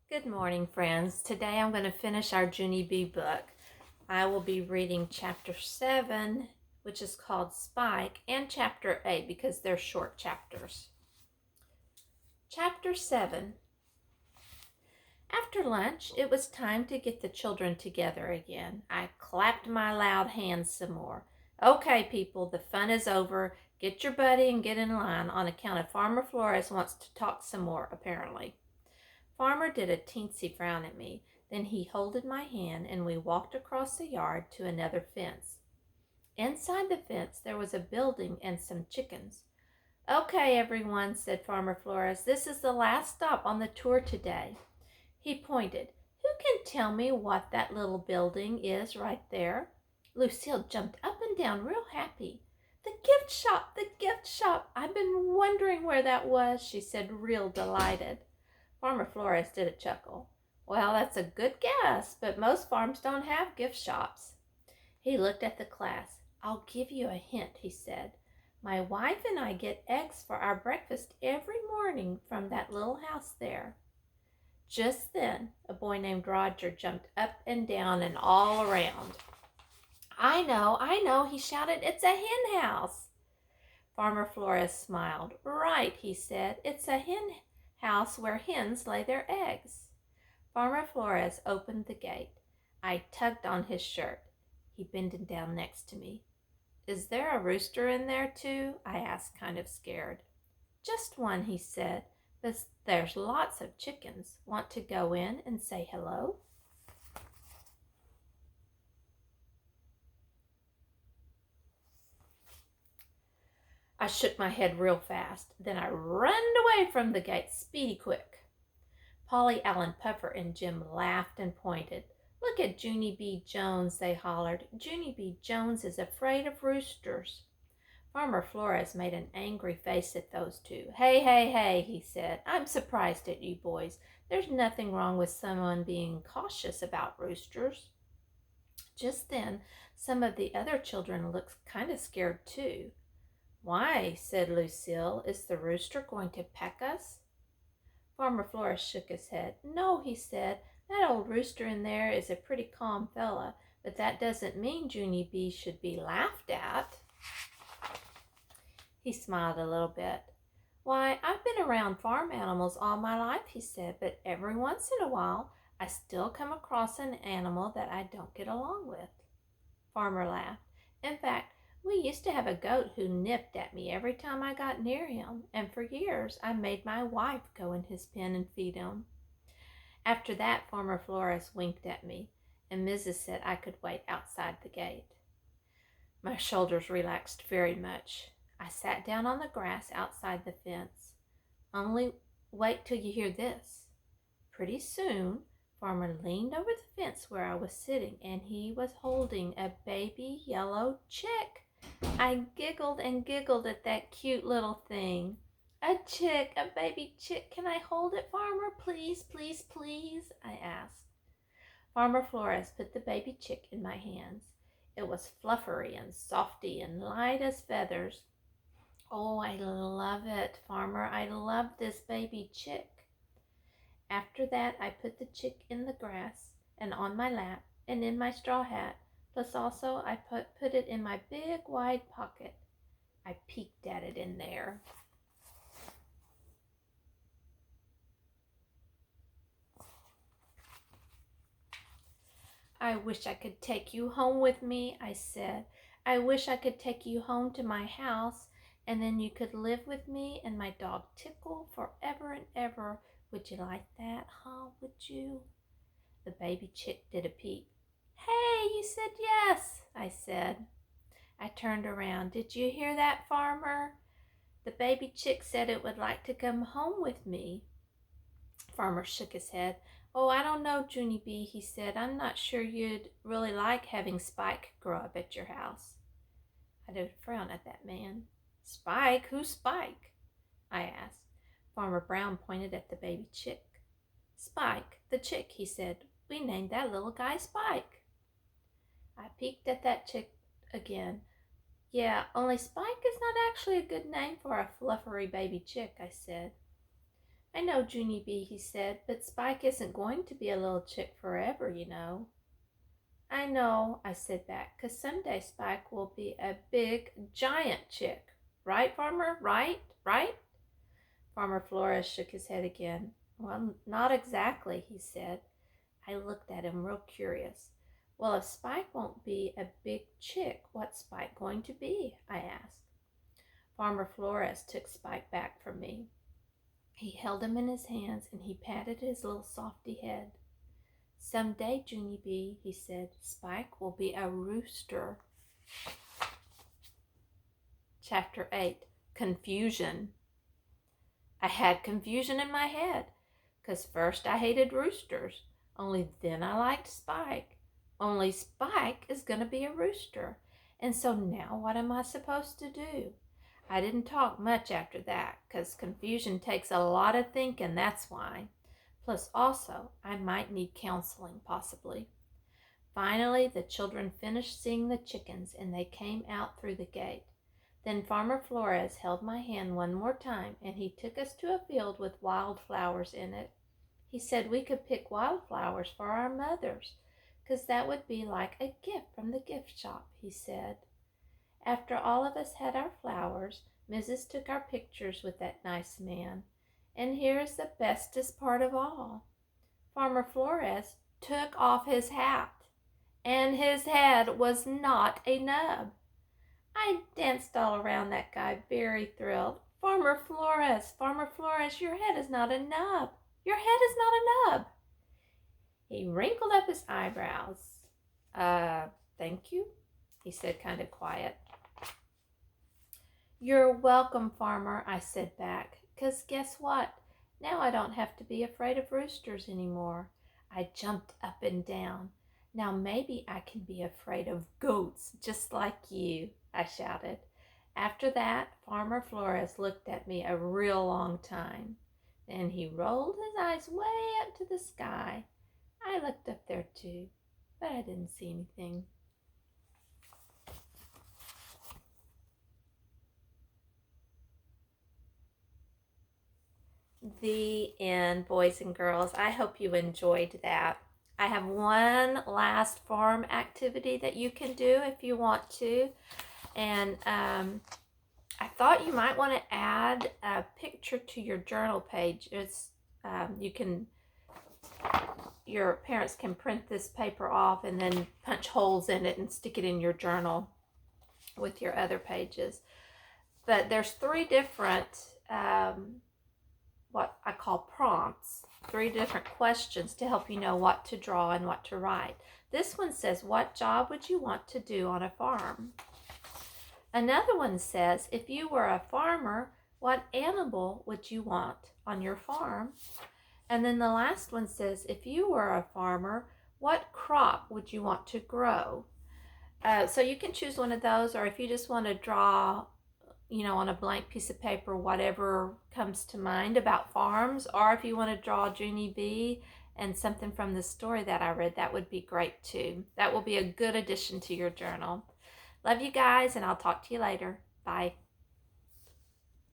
Good morning, friends. Today I'm going to finish our Junie B book. I will be reading chapter 7, which is called Spike, and chapter 8 because they're short chapters. Chapter 7. After lunch, it was time to get the children together again. I clapped my loud hands some more. Okay, people, the fun is over. Get your buddy and get in line on account of Farmer Flores wants to talk some more, apparently. Farmer did a teensy frown at me. Then he holded my hand and we walked across the yard to another fence. Inside the fence there was a building and some chickens. Okay, everyone, said Farmer Flores, this is the last stop on the tour today. He pointed. Who can tell me what that little building is right there? Lucille jumped up and down real happy. The gift shop, the gift shop. I've been wondering where that was, she said, real delighted. Farmer Flores did a chuckle. Well, that's a good guess, but most farms don't have gift shops. He looked at the class. I'll give you a hint, he said. My wife and I get eggs for our breakfast every morning from that little house there. Just then, a boy named Roger jumped up and down and all around. I know, he shouted. It's a hen house. Farmer Flores smiled. Right, he said. It's a hen house where hens lay their eggs. Farmer Flores opened the gate. I tugged on his shirt. He bended down next to me. Is there a rooster in there too? I asked, kind of scared. Just one, he said, but there's lots of chickens. Want to go in and say hello? I shook my head real fast. Then I runned away from the gate, speedy quick. Polly, Allen, Puffer, and Jim laughed and pointed. Look at Junie B. Jones, they hollered. Junie B. Jones is afraid of roosters. Farmer Flores made an angry face at those two. Hey, he said. I'm surprised at you boys. There's nothing wrong with someone being cautious about roosters. Just then, some of the other children looked kind of scared too. Why, said Lucille, is the rooster going to peck us? Farmer Flores shook his head. No, he said, that old rooster in there is a pretty calm fella, but that doesn't mean Junie B should be laughed at. He smiled a little bit. Why, I've been around farm animals all my life, he said, but every once in a while I still come across an animal that I don't get along with. Farmer laughed. In fact, we used to have a goat who nipped at me every time I got near him, and for years I made my wife go in his pen and feed him. After that, Farmer Flores winked at me, and Mrs. said I could wait outside the gate. My shoulders relaxed very much. I sat down on the grass outside the fence. Only wait till you hear this. Pretty soon, Farmer leaned over the fence where I was sitting, and he was holding a baby yellow chick. I giggled and giggled at that cute little thing. A chick, a baby chick. Can I hold it, Farmer? Please, please, please, I asked. Farmer Flores put the baby chick in my hands. It was fluffery and softy and light as feathers. Oh, I love it, Farmer. I love this baby chick. After that, I put the chick in the grass and on my lap and in my straw hat. Plus also I put it in my big wide pocket. I peeked at it in there. I wish I could take you home with me, I said. I wish I could take you home to my house, and then you could live with me and my dog Tickle forever and ever. Would you like that, huh? Would you? The baby chick did a peep. Hey, you said yes, I said. I turned around. Did you hear that, Farmer? The baby chick said it would like to come home with me. Farmer shook his head. Oh, I don't know, Junie B, he said. I'm not sure you'd really like having Spike grow up at your house. I did frown at that man. Spike? Who's Spike? I asked. Farmer Brown pointed at the baby chick. Spike, the chick, he said. We named that little guy Spike. I peeked at that chick again. Yeah, only Spike is not actually a good name for a fluffery baby chick, I said. I know, Junie B, he said, but Spike isn't going to be a little chick forever, you know. I know, I said back, 'cause someday Spike will be a big, giant chick. Right, Farmer? Right? Right? Farmer Flores shook his head again. Well, not exactly, he said. I looked at him real curious. Well, if Spike won't be a big chick, what's Spike going to be? I asked. Farmer Flores took Spike back from me. He held him in his hands and he patted his little softy head. Someday, Junie B, he said, Spike will be a rooster. Chapter 8, Confusion. I had confusion in my head, 'cause first I hated roosters, only then I liked Spike. Only Spike is going to be a rooster, and so now what am I supposed to do? I didn't talk much after that, 'cause confusion takes a lot of thinking, that's why. Plus also, I might need counseling, possibly. Finally, the children finished seeing the chickens, and they came out through the gate. Then Farmer Flores held my hand one more time, and he took us to a field with wildflowers in it. He said we could pick wildflowers for our mothers, 'cause that would be like a gift from the gift shop, he said. After all of us had our flowers, Mrs. took our pictures with that nice man. And here's the bestest part of all. Farmer Flores took off his hat, and his head was not a nub. I danced all around that guy, very thrilled. Farmer Flores, your head is not a nub. Your head is not a nub. He wrinkled up his eyebrows. Thank you, he said, kind of quiet. You're welcome, Farmer, I said back, 'cause guess what? Now I don't have to be afraid of roosters anymore. I jumped up and down. Now maybe I can be afraid of goats, just like you, I shouted. After that, Farmer Flores looked at me a real long time. Then he rolled his eyes way up to the sky. I looked up there too, but I didn't see anything. The end, boys and girls. I hope you enjoyed that. I have one last farm activity that you can do if you want to. And I thought you might want to add a picture to your journal page. It's your parents can print this paper off and then punch holes in it and stick it in your journal with your other pages. But there's 3 different what I call prompts, 3 different questions to help you know what to draw and what to write. This one says, what job would you want to do on a farm? Another one says, if you were a farmer, what animal would you want on your farm? And then the last one says, if you were a farmer, what crop would you want to grow? So you can choose one of those, or if you just want to draw, on a blank piece of paper, whatever comes to mind about farms, or if you want to draw Junie B and something from the story that I read, that would be great too. That will be a good addition to your journal. Love you guys, and I'll talk to you later. Bye.